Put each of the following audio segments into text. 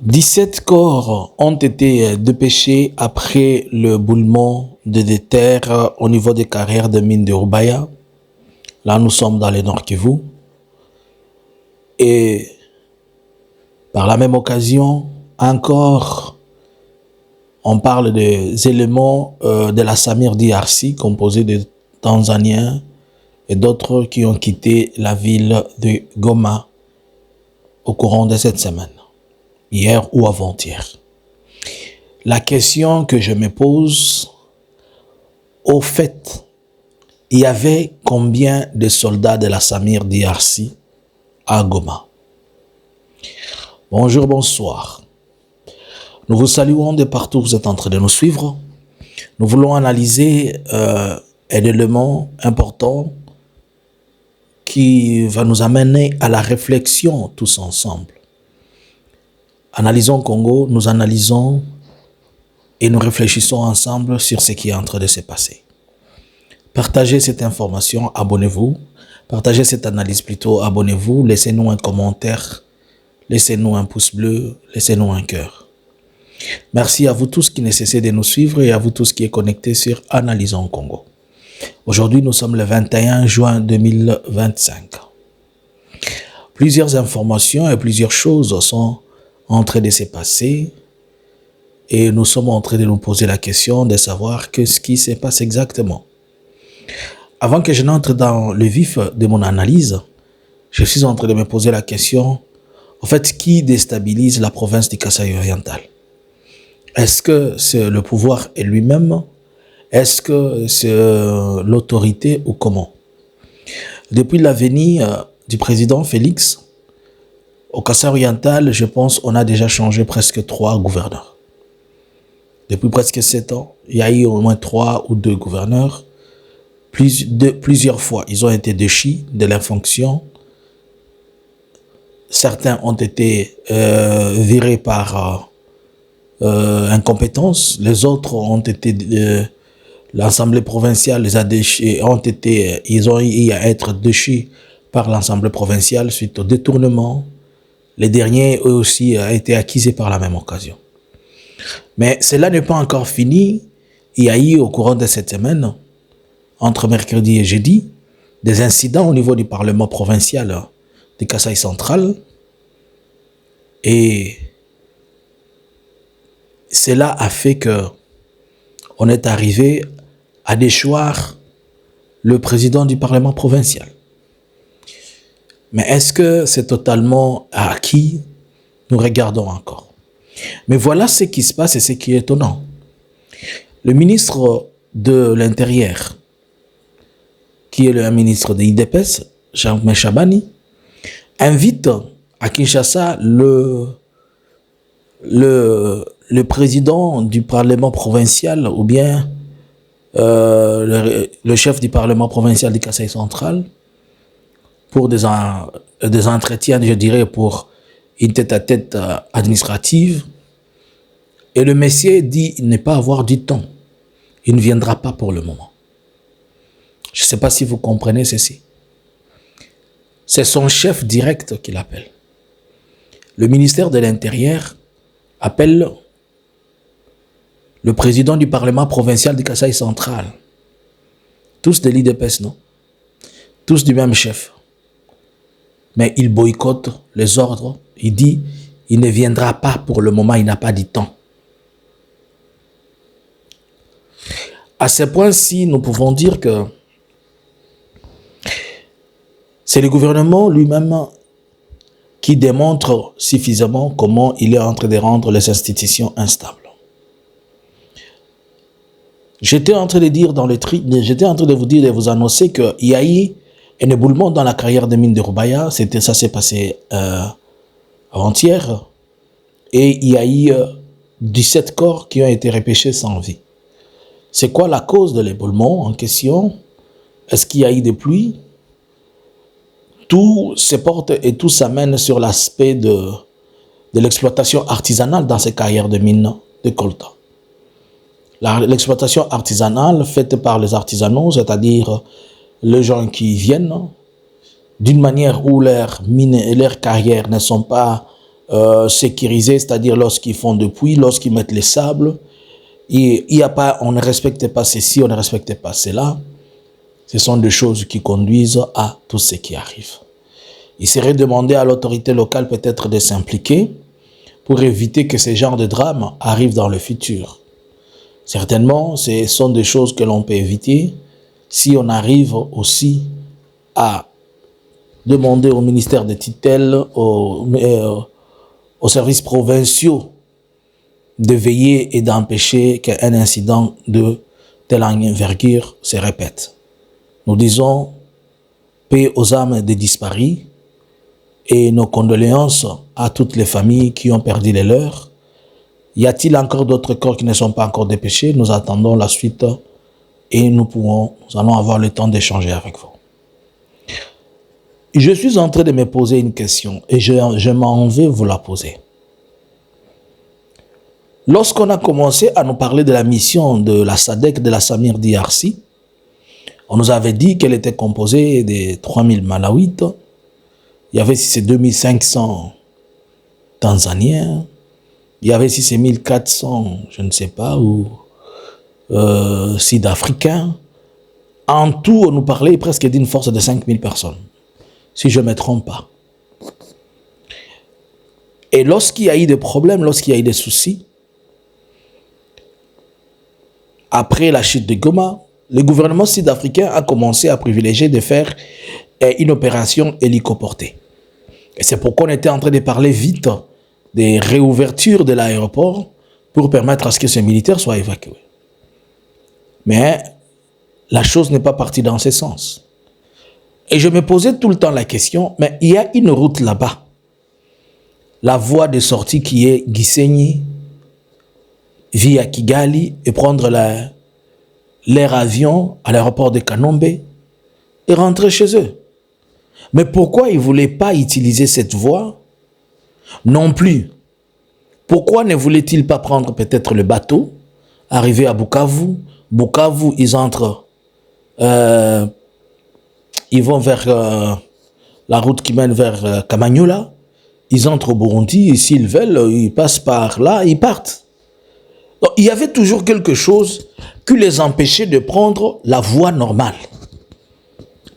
17 corps ont été dépêchés après le boulement des terres au niveau des carrières de mines de Rubaya. Là, nous sommes dans le Nord Kivu. Et par la même occasion, encore, on parle des éléments de la Samir DRC, composés de Tanzaniens et d'autres qui ont quitté la ville de Goma au courant de cette semaine, hier ou avant-hier. La question que je me pose, au fait, il y avait combien de soldats de la Samir DRC à Goma? Bonjour, bonsoir. Nous vous saluons de partout où vous êtes en train de nous suivre. Nous voulons analyser un élément important qui va nous amener à la réflexion tous ensemble. Analysons Congo, nous analysons et nous réfléchissons ensemble sur ce qui est en train de se passer. Partagez cette information, abonnez-vous. Partagez cette analyse plutôt, abonnez-vous. Laissez-nous un commentaire, laissez-nous un pouce bleu, laissez-nous un cœur. Merci à vous tous qui ne cessez de nous suivre et à vous tous qui êtes connectés sur Analysons Congo. Aujourd'hui, nous sommes le 21 juin 2025. Plusieurs informations et plusieurs choses sont en train de se passer et nous sommes en train de nous poser la question de savoir qu'est-ce qui se passe exactement. Avant que je n'entre dans le vif de mon analyse, je suis en train de me poser la question, en fait, qui déstabilise la province du Kasaï oriental? Est-ce que c'est le pouvoir lui-même? Est-ce que c'est l'autorité ou comment? Depuis la venue du président Félix, au Kasaï oriental, je pense on a déjà changé presque 3 gouverneurs. Depuis presque 7 ans, il y a eu au moins 3 ou 2 gouverneurs. Plusieurs fois, ils ont été déchus de leur fonction. Certains ont été virés par incompétence. Les autres ont été... l'Assemblée provinciale les a déchus, ils ont eu à être déchus par l'Assemblée provinciale suite au détournement. Les derniers, eux aussi, ont été acquisés par la même occasion. Mais cela n'est pas encore fini. Il y a eu au courant de cette semaine, entre mercredi et jeudi, des incidents au niveau du Parlement provincial du Kasaï central. Et cela a fait que on est arrivé à déchoir le président du Parlement provincial. Mais est-ce que c'est totalement acquis? Nous regardons encore. Mais voilà ce qui se passe et ce qui est étonnant. Le ministre de l'Intérieur, qui est le ministre de l'IDPS, Jean-Marc Chabani, invite à Kinshasa le président du Parlement provincial ou bien le chef du Parlement provincial du Kasaï central pour des entretiens, je dirais, pour une tête-à-tête administrative. Et le monsieur dit ne pas avoir du temps. Il ne viendra pas pour le moment. Je ne sais pas si vous comprenez ceci. C'est son chef direct qui l'appelle. Le ministère de l'Intérieur appelle le président du Parlement provincial du Kasaï central. Tous de l'IDPS, non? Tous du même chef. Mais il boycotte les ordres. Il dit, il ne viendra pas pour le moment, il n'a pas du temps. À ce point-ci, nous pouvons dire que c'est le gouvernement lui-même qui démontre suffisamment comment il est en train de rendre les institutions instables. J'étais en train de dire j'étais en train de vous dire, de vous annoncer qu'il y a eu un éboulement dans la carrière de mine de Rubaya. Ça s'est passé avant-hier. Et il y a eu 17 corps qui ont été repêchés sans vie. C'est quoi la cause de l'éboulement en question? Est-ce qu'il y a eu des pluies? Tout se porte et tout s'amène sur l'aspect de l'exploitation artisanale dans ces carrières de mines de coltan. L'exploitation artisanale faite par les artisanaux, c'est-à-dire les gens qui viennent d'une manière où leurs mines et leurs carrières ne sont pas sécurisés, c'est-à-dire lorsqu'ils font des puits, lorsqu'ils mettent les sables, on ne respecte pas ceci, on ne respecte pas cela. Ce sont des choses qui conduisent à tout ce qui arrive. Il serait demandé à l'autorité locale peut-être de s'impliquer pour éviter que ce genre de drame arrive dans le futur. Certainement, ce sont des choses que l'on peut éviter si on arrive aussi à demander au ministère de tutelle, aux services provinciaux de veiller et d'empêcher qu'un incident de telle envergure se répète. Nous disons paix aux âmes des disparus et nos condoléances à toutes les familles qui ont perdu les leurs. Y a-t-il encore d'autres corps qui ne sont pas encore dépêchés? Nous attendons la suite et nous allons avoir le temps d'échanger avec vous. Je suis en train de me poser une question et je m'en vais vous la poser. Lorsqu'on a commencé à nous parler de la mission de la SADC de la Samir DRC, on nous avait dit qu'elle était composée de 3000 Malawites, il y avait ces 2500 Tanzaniens, il y avait ces 1400, je ne sais pas, ou Sud-Africains. En tout, on nous parlait presque d'une force de 5000 personnes, si je ne me trompe pas. Et lorsqu'il y a eu des problèmes, lorsqu'il y a eu des soucis, après la chute de Goma, le gouvernement sud-africain a commencé à privilégier de faire une opération hélicoportée. Et c'est pourquoi on était en train de parler vite des réouvertures de l'aéroport pour permettre à ce que ces militaires soient évacués. Mais la chose n'est pas partie dans ce sens. Et je me posais tout le temps la question, mais il y a une route là-bas. La voie de sortie qui est Gisenyi, via Kigali, et prendre l'air avion à l'aéroport de Kanombe et rentrer chez eux. Mais pourquoi ils ne voulaient pas utiliser cette voie? Non plus. Pourquoi ne voulaient-ils pas prendre peut-être le bateau, arriver à Bukavu? Bukavu, ils entrent, ils vont vers la route qui mène vers Kamanyola. Ils entrent au Burundi et s'ils veulent, ils passent par là, ils partent. Donc, il y avait toujours quelque chose qui les empêchait de prendre la voie normale.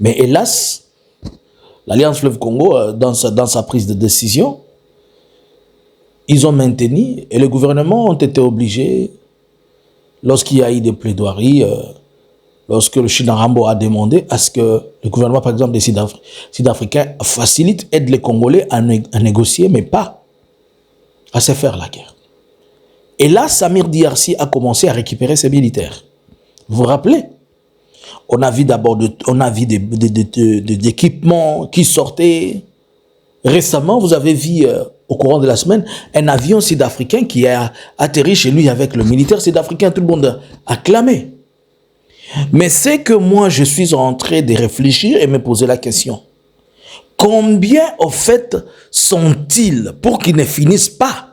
Mais hélas, l'Alliance Fleuve Congo, dans sa prise de décision, ils ont maintenu et le gouvernement ont été obligés, lorsqu'il y a eu des plaidoiries, lorsque le Chinarambo a demandé à ce que le gouvernement, par exemple, des Sud-Africains facilite, aide les Congolais à négocier, mais pas à se faire la guerre. Et là, Samir DRC a commencé à récupérer ses militaires. Vous vous rappelez? On a vu d'abord des équipements qui sortaient. Récemment, vous avez vu au courant de la semaine un avion sud-africain qui a atterri chez lui avec le militaire sud-africain. Tout le monde a acclamé. Mais c'est que moi, je suis en train de réfléchir et me poser la question. Combien, au fait, sont-ils pour qu'ils ne finissent pas?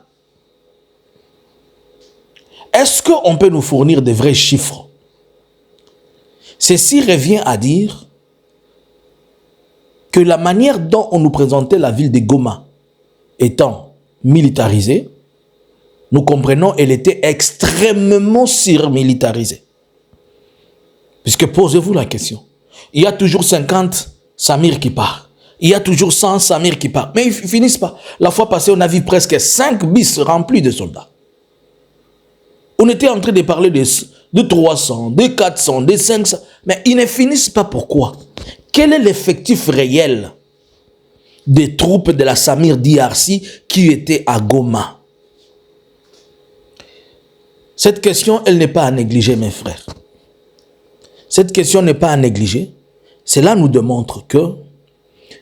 Est-ce qu'on peut nous fournir des vrais chiffres? Ceci revient à dire que la manière dont on nous présentait la ville de Goma étant militarisée, nous comprenons qu'elle était extrêmement surmilitarisée. Puisque posez-vous la question, il y a toujours 50 Samir qui partent, il y a toujours 100 Samir qui partent, mais ils ne finissent pas. La fois passée, on a vu presque 5 bis remplis de soldats. On était en train de parler de 300, de 400, de 500, mais ils ne finissent pas. Pourquoi? Quel est l'effectif réel des troupes de la Samir DRC qui étaient à Goma? Cette question, elle n'est pas à négliger, mes frères. Cette question n'est pas à négliger. Cela nous démontre que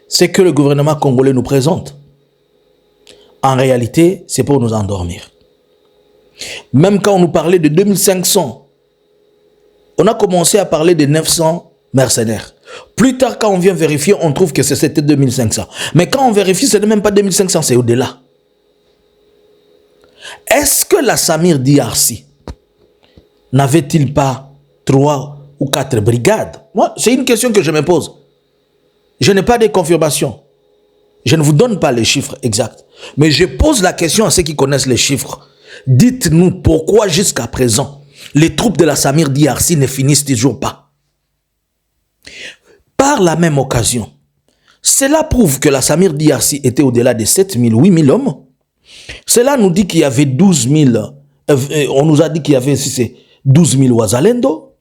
ce que le gouvernement congolais nous présente, en réalité, c'est pour nous endormir. Même quand on nous parlait de 2500, on a commencé à parler de 900 mercenaires. Plus tard, quand on vient vérifier, on trouve que c'était 2500. Mais quand on vérifie, ce n'est même pas 2500, c'est au-delà. Est-ce que la Samir DRC n'avait-il pas 3 ou 4 brigades? Moi, c'est une question que je me pose. Je n'ai pas de confirmation. Je ne vous donne pas les chiffres exacts, mais je pose la question à ceux qui connaissent les chiffres. Dites-nous pourquoi jusqu'à présent, les troupes de la Samir DRC ne finissent toujours pas. Par la même occasion, cela prouve que la Samir DRC était au-delà de 7 000, 8 000 hommes. Cela nous dit qu'il y avait 12 000, on nous a dit qu'il y avait 12 000 Wazalendo,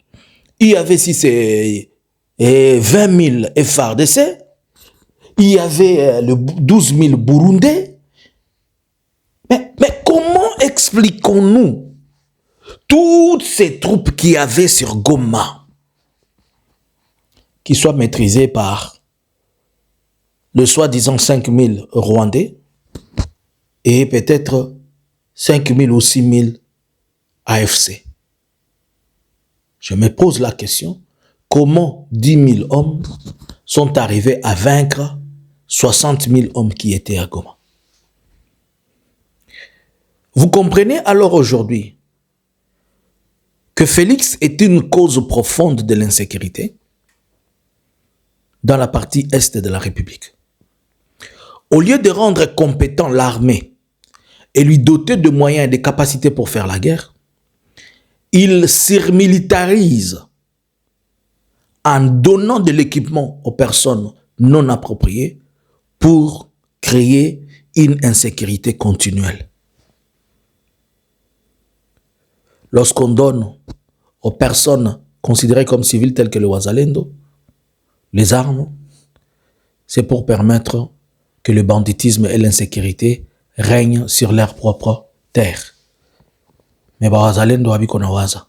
il y avait 20 000 FARDC, il y avait 12 000 Burundais. Mais comment expliquons-nous toutes ces troupes qu'il y avait sur Goma, qui soient maîtrisées par le soi-disant 5 000 Rwandais et peut-être 5 000 ou 6 000 AFC. Je me pose la question, comment 10 000 hommes sont arrivés à vaincre 60 000 hommes qui étaient à Goma? Vous comprenez alors aujourd'hui que Félix est une cause profonde de l'insécurité dans la partie est de la République. Au lieu de rendre compétent l'armée et lui doter de moyens et de capacités pour faire la guerre, il surmilitarise en donnant de l'équipement aux personnes non appropriées pour créer une insécurité continuelle. Lorsqu'on donne aux personnes considérées comme civiles telles que le Wazalendo les armes, c'est pour permettre que le banditisme et l'insécurité règnent sur leur propre terre. Mais Wazalendo abikona waza.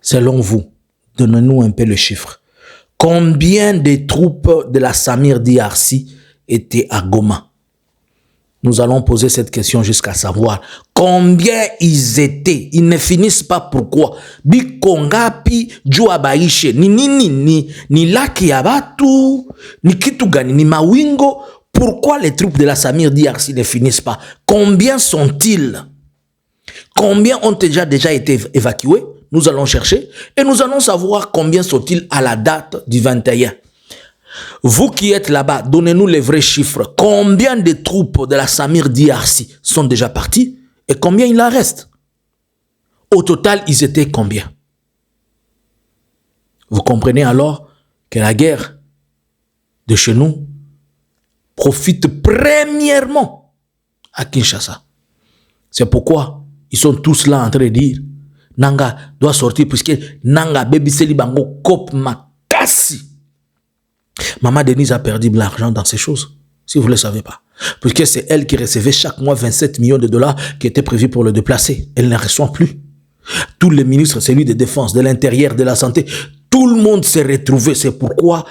Selon vous, donnez-nous un peu le chiffre. Combien de troupes de la Samir DRC étaient à Goma? Nous allons poser cette question jusqu'à savoir combien ils étaient. Ils ne finissent pas pourquoi. Bikongapi Juabaishe ni Laki Abatu ni Kitugani ni Mawingo. Pourquoi les troupes de la Samir DRC ne finissent pas? Combien sont-ils? Combien ont déjà été évacués? Nous allons chercher et nous allons savoir combien sont-ils à la date du 21. Vous qui êtes là-bas, donnez-nous les vrais chiffres. Combien de troupes de la Samir DRC sont déjà parties et combien il en reste? Au total, ils étaient combien? Vous comprenez alors que la guerre de chez nous profite premièrement à Kinshasa. C'est pourquoi ils sont tous là en train de dire Nanga doit sortir puisque Nanga baby seli bango kop makasi. Maman Denise a perdu de l'argent dans ces choses, si vous ne le savez pas. Puisque c'est elle qui recevait chaque mois 27 millions de dollars qui étaient prévus pour le déplacer. Elle ne reçoit plus. Tous les ministres, celui de défense, de l'intérieur, de la santé, tout le monde s'est retrouvé. C'est pourquoi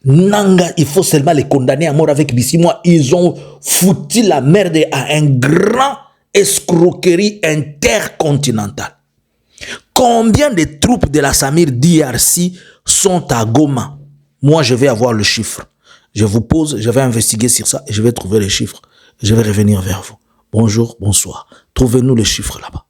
Nanga, il faut seulement les condamner à mort avec Bissimois. Ils ont foutu la merde à un grand escroquerie intercontinentale. Combien de troupes de la Samir DRC sont à Goma? Moi, je vais avoir le chiffre. Je vous pose, je vais investiguer sur ça et je vais trouver les chiffres. Je vais revenir vers vous. Bonjour, bonsoir. Trouvez-nous les chiffres là-bas.